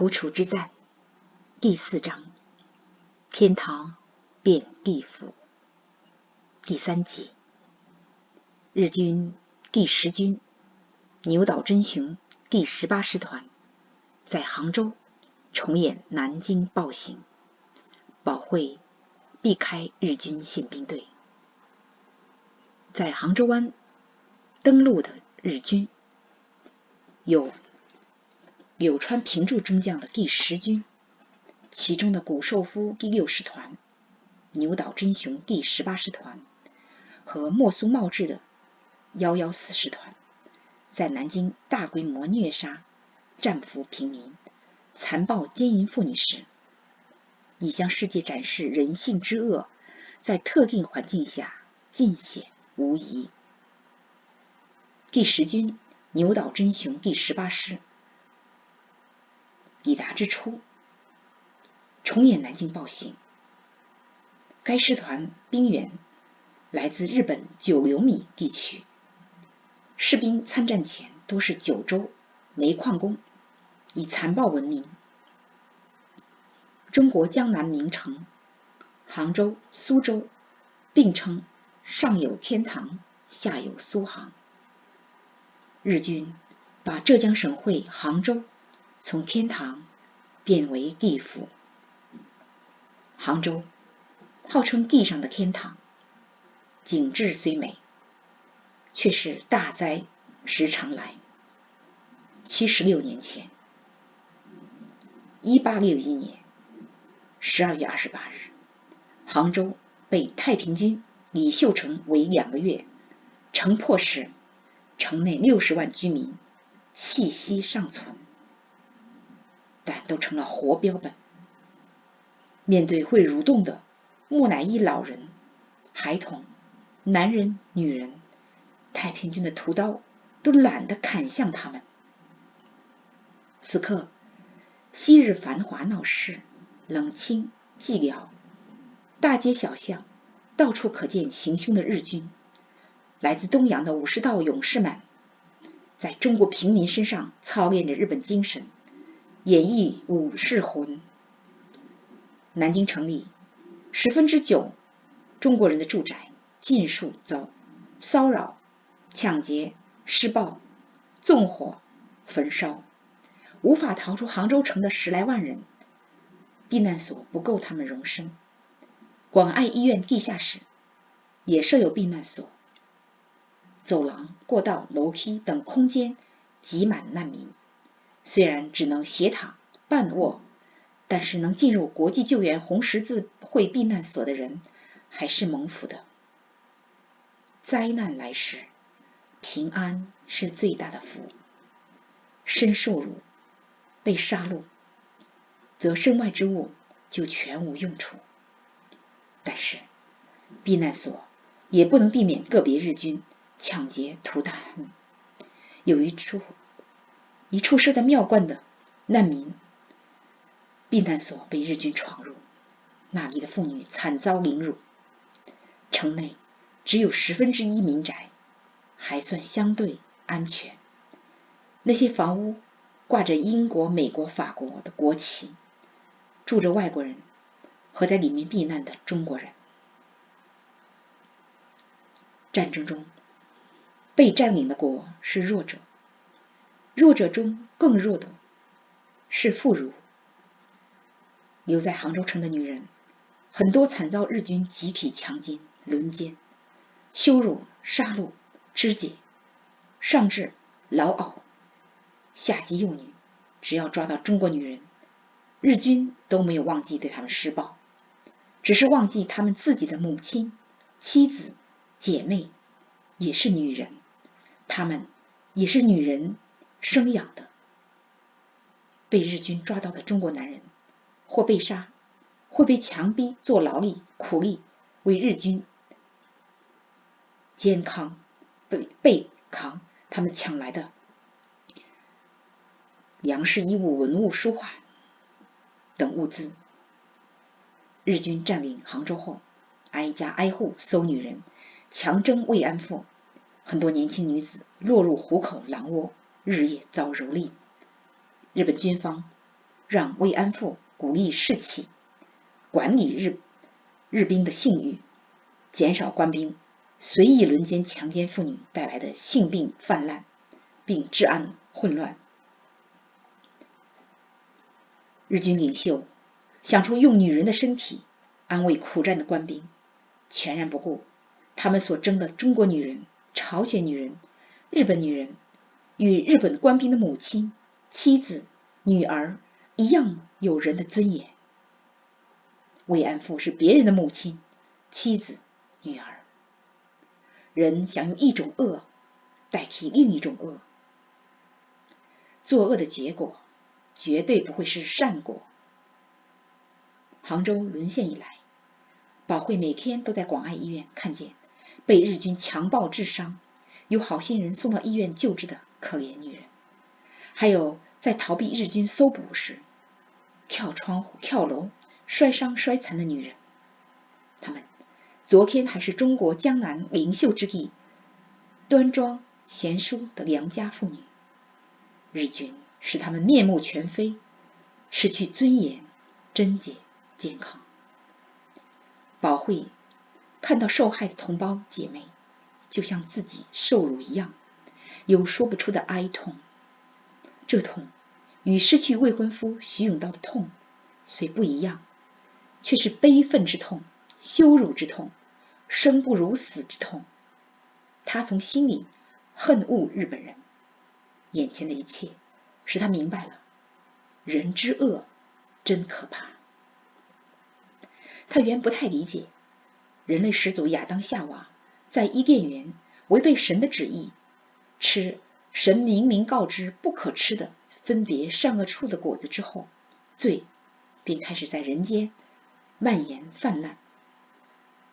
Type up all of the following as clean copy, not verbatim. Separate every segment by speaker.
Speaker 1: 苦楚之战第4章，天堂变地府第3集。日军第10军牛岛真雄第18师团在杭州重演南京暴行，保会避开日军宪兵队。在杭州湾登陆的日军有柳川平助中将的第10军，其中的谷寿夫第6师团、牛岛真雄第18师团和莫苏茂志的114师团，在南京大规模虐杀、战俘平民、残暴奸淫妇女时，已向世界展示人性之恶在特定环境下尽显无疑。第10军牛岛真雄第18师抵达之初，重演南京暴行。该师团兵员来自日本九流米地区，士兵参战前多是九州煤矿工，以残暴闻名。中国江南名城杭州、苏州并称上有天堂，下有苏杭。日军把浙江省会杭州从天堂变为地府。杭州号称地上的天堂，景致虽美，却是大灾时常来。76年前，1861年12月28日，杭州被太平军李秀成围2个月，城破时，城内60万居民气息尚存，但都成了活标本。面对会蠕动的木乃伊老人、孩童、男人、女人，太平军的屠刀都懒得砍向他们。此刻，昔日繁华闹市冷清寂寥，大街小巷到处可见行凶的日军。来自东洋的武士道勇士们，在中国平民身上操练着日本精神，演绎武士魂。南京城里9%中国人的住宅尽数遭骚扰、抢劫、施暴、纵火、焚烧，无法逃出杭州城的10来万人，避难所不够他们容身。广爱医院地下室也设有避难所，走廊、过道、楼梯等空间挤满难民，虽然只能斜躺半卧，但是能进入国际救援红十字会避难所的人还是蒙福的。灾难来时，平安是最大的福。身受辱、被杀戮，则身外之物就全无用处。但是避难所也不能避免个别日军抢劫涂炭。有一处设在庙观的难民避难所被日军闯入，那里的妇女惨遭凌辱。城内只有1/10民宅还算相对安全，那些房屋挂着英国、美国、法国的国旗，住着外国人和在里面避难的中国人。战争中被占领的国是弱者，弱者中更弱的是妇孺。留在杭州城的女人很多惨遭日军集体强奸、轮奸、羞辱、杀戮、肢解，上至老媪，下及幼女，只要抓到中国女人，日军都没有忘记对他们施暴，只是忘记他们自己的母亲、妻子、姐妹也是女人，他们也是女人生养的。被日军抓到的中国男人或被杀，或被强逼做劳力苦力，为日军背扛他们抢来的粮食、衣物、文物、书画等物资。日军占领杭州后，挨家挨户搜女人，强征慰安妇，很多年轻女子落入虎口狼窝，日夜遭蹂躏。日本军方让慰安妇鼓励士气，管理日兵的性欲，减少官兵随意轮奸强奸妇女带来的性病泛滥，并治安混乱。日军领袖想出用女人的身体安慰苦战的官兵，全然不顾他们所争的中国女人、朝鲜女人、日本女人与日本官兵的母亲、妻子、女儿一样有人的尊严。慰安妇是别人的母亲、妻子、女儿。人想用一种恶代替另一种恶，作恶的结果绝对不会是善果。杭州沦陷以来，保惠每天都在广爱医院看见被日军强暴致伤，有好心人送到医院救治的可怜女人，还有在逃避日军搜捕时跳窗户、跳楼、摔伤摔残的女人。她们昨天还是中国江南领袖之地端庄贤淑的良家妇女，日军使她们面目全非，失去尊严、贞洁、健康。保惠看到受害的同胞姐妹就像自己受辱一样，有说不出的哀痛。这痛与失去未婚夫徐永道的痛虽不一样，却是悲愤之痛、羞辱之痛、生不如死之痛。他从心里恨恶日本人，眼前的一切使他明白了人之恶真可怕。他原不太理解人类始祖亚当夏娃在伊甸园违背神的旨意，吃神明明告知不可吃的分别善恶树的果子之后，罪便开始在人间蔓延泛滥。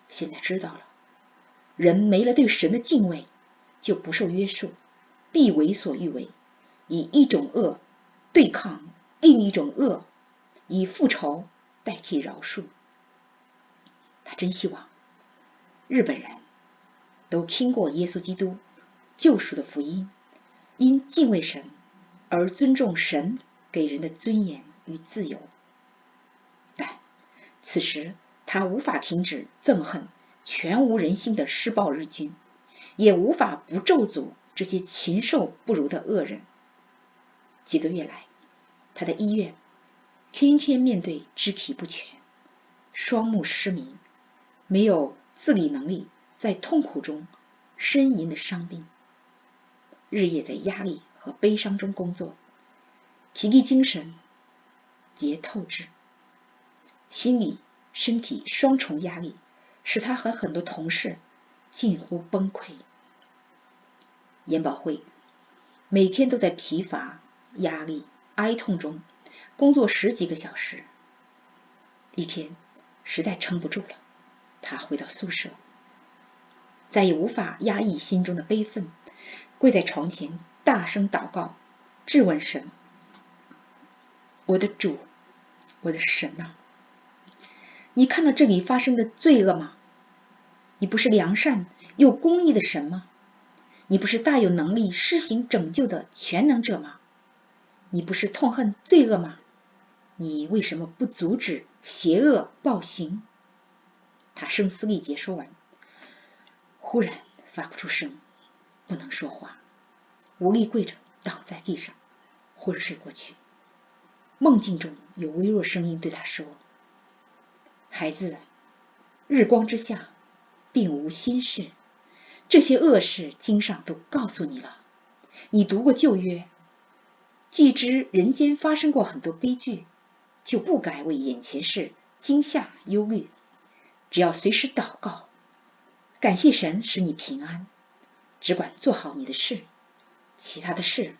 Speaker 1: 现在知道了，人没了对神的敬畏，就不受约束，必为所欲为，以一种恶对抗另一种恶，以复仇代替饶恕。他真希望日本人都听过耶稣基督救赎的福音，因敬畏神而尊重神给人的尊严与自由。但此时他无法停止憎恨全无人性的施暴日军，也无法不咒诅这些禽兽不如的恶人。几个月来，他的医院天天面对肢体不全、双目失明、没有自理能力，在痛苦中呻吟的伤病，日夜在压力和悲伤中工作，体力精神皆透支，心理身体双重压力使他和很多同事近乎崩溃。严保惠每天都在疲乏、压力、哀痛中工作10几个小时。一天实在撑不住了，他回到宿舍，再也无法压抑心中的悲愤，跪在床前大声祷告，质问神：我的主，我的神啊，你看到这里发生的罪恶吗？你不是良善又公义的神吗？你不是大有能力施行拯救的全能者吗？你不是痛恨罪恶吗？你为什么不阻止邪恶暴行？他声嘶力竭说完，忽然发不出声，不能说话，无力跪着倒在地上，昏睡过去。梦境中有微弱声音对他说：孩子，日光之下并无新事，这些恶事经上都告诉你了。你读过旧约，既知人间发生过很多悲剧，就不该为眼前事惊吓忧虑，只要随时祷告，感谢神使你平安，只管做好你的事，其他的事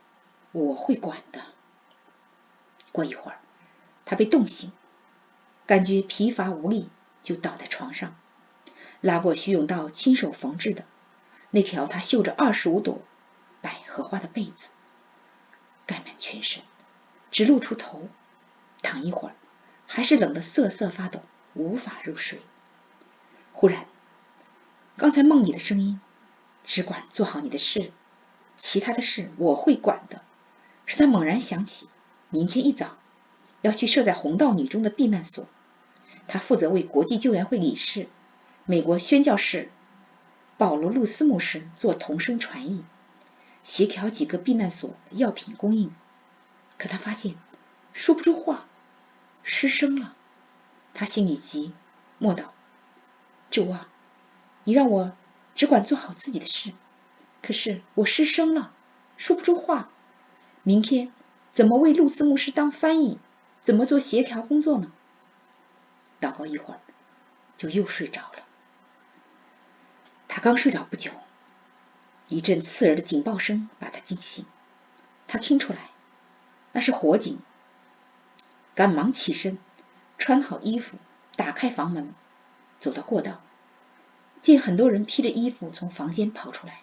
Speaker 1: 我会管的。过一会儿，他被冻醒，感觉疲乏无力，就倒在床上，拉过徐永道亲手缝制的那条他绣着25朵百合花的被子，盖满全身，只露出头，躺一会儿还是冷得瑟瑟发抖，无法入睡。忽然，刚才梦里的声音，只管做好你的事，其他的事我会管的，使他猛然想起明天一早要去设在红道女中的避难所。他负责为国际救援会理事、美国宣教士保罗·路斯牧师做同声传译，协调几个避难所的药品供应。可他发现说不出话，失声了。他心里急，默祷：主啊，你让我只管做好自己的事，可是我失声了，说不出话。明天怎么为路斯牧师当翻译，怎么做协调工作呢？祷告一会儿，就又睡着了。他刚睡着不久，一阵刺耳的警报声把他惊醒。他听出来那是火警，赶忙起身，穿好衣服，打开房门，走到过道，见很多人披着衣服从房间跑出来。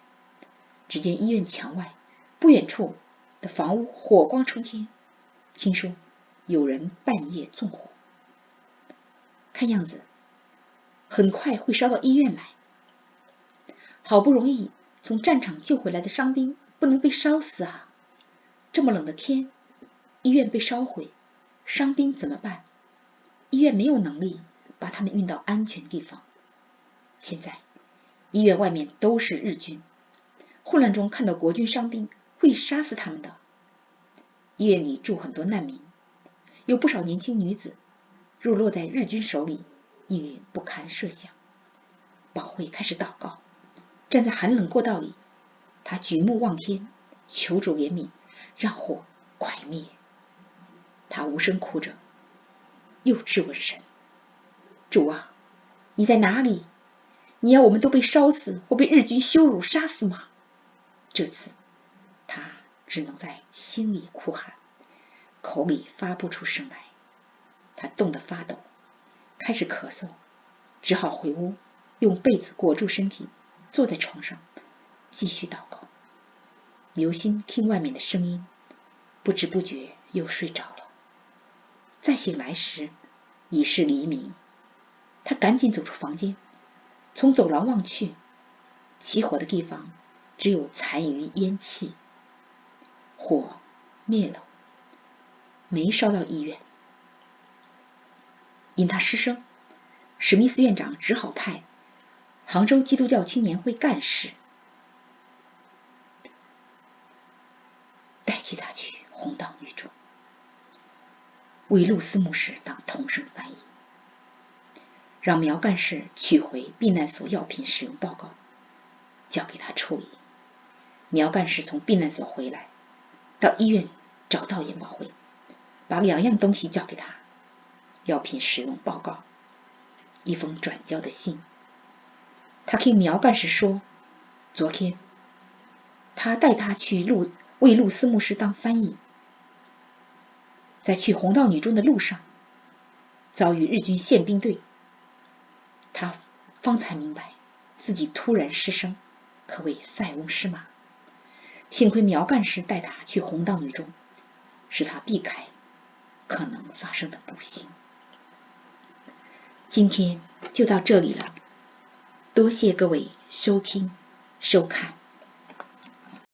Speaker 1: 只见医院墙外不远处的房屋火光冲天，听说有人半夜纵火，看样子很快会烧到医院来。好不容易从战场救回来的伤兵不能被烧死啊！这么冷的天，医院被烧毁，伤兵怎么办？医院没有能力把他们运到安全地方。现在医院外面都是日军，混乱中看到国军伤兵会杀死他们的。医院里住很多难民，有不少年轻女子，若落在日军手里，命运不堪设想。保惠开始祷告，站在寒冷过道里，他举目望天，求主怜悯，让火快灭。他无声哭着，又质问神：主啊，你在哪里？你要我们都被烧死或被日军羞辱杀死吗？这次他只能在心里哭喊，口里发不出声来。他冻得发抖，开始咳嗽，只好回屋，用被子裹住身体，坐在床上继续祷告，留心听外面的声音。不知不觉又睡着了。再醒来时已是黎明，他赶紧走出房间，从走廊望去，起火的地方只有残余烟气。火灭了，没烧到医院。因他失声，史密斯院长只好派杭州基督教青年会干事代替他去红道女中，为路斯牧师当同声翻译，让苗干事取回避难所药品使用报告，交给他处理。苗干事从避难所回来，到医院找到严保惠，把2样东西交给他：药品使用报告，一封转交的信。他听苗干事说，昨天他带他去为路斯牧师当翻译，在去红道女中的路上遭遇日军宪兵队，他方才明白自己突然失声，可谓塞翁失马。幸亏苗干事带他去红道女中，使他避开可能发生的不幸。今天就到这里了，多谢各位收听收看。